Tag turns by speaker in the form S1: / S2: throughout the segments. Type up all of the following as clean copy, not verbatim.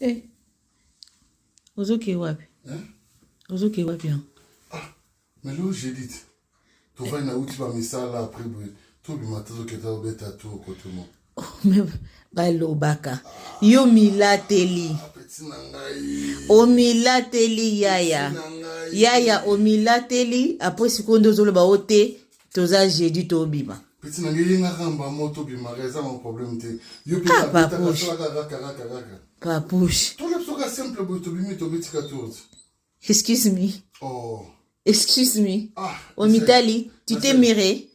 S1: Eh. Ozoke wapi? Ozoke wapi?
S2: Ah, mais là, j'ai dit. Tu vas na uti ba misala après tout le matin que tu as bêta tout côté moi.
S1: Oh, mais balobaka. Yo milateli. O milateli yaya. Yaya o milateli après sikondo zolo ba ote toza jeudi to bima.
S2: Petit nangi nga ramba moto bima reza mon problème te. Yo
S1: Ah,
S2: bita
S1: papouche. Papouche.
S2: Tout le soka simple bo to bimi to beti 14.
S1: Excuse me.
S2: Oh.
S1: Excuse me.
S2: Ah.
S1: Au Mitali, tu t'es miré?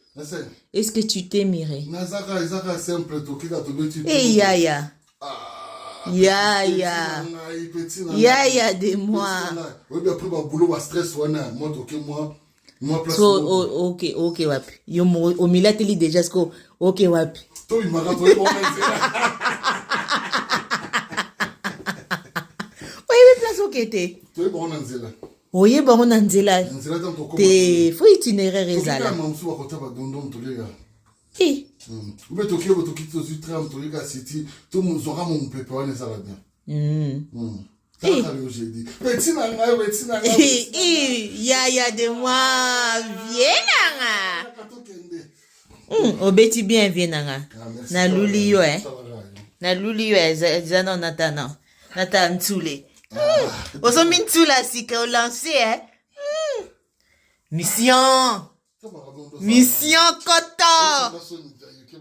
S2: Est-ce
S1: que tu t'es miré?
S2: Nazaka simple to kika to beti.
S1: Eh yaya.
S2: Ah.
S1: Yaya. Yaya de moi.
S2: Oui, mais après ma boulot wa stress wana moi to ke moi place.
S1: So OK wapi. Yo au Milateli déjà ce que OK wapi.
S2: To il m'a rattrapé bon
S1: Oye place OK te.
S2: To bon nanzela.
S1: Oye bon nanzela. Te faut itinéraire ezala.
S2: Mamsu wa kota ba dondom to lega.
S1: Eh.
S2: Ube to kiyo to kito zu tram to lega city to mu zora mon pepe wana sala bien. Petit nanga.
S1: Yaya de moi, viens nanga. Obeti bien viens nanga. Na luli yo Na luli yo zano natana. Nata ntule. Oso mintula sika o lancer Mission koto.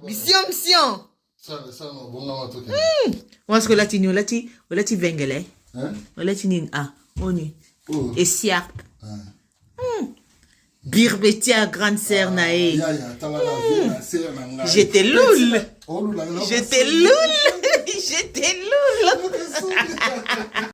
S1: Mission. Moi ce que lati olati vengele. Olati nin oni. Et siap. Birbetia grande sœur nae. J'étais loul. J'étais loul.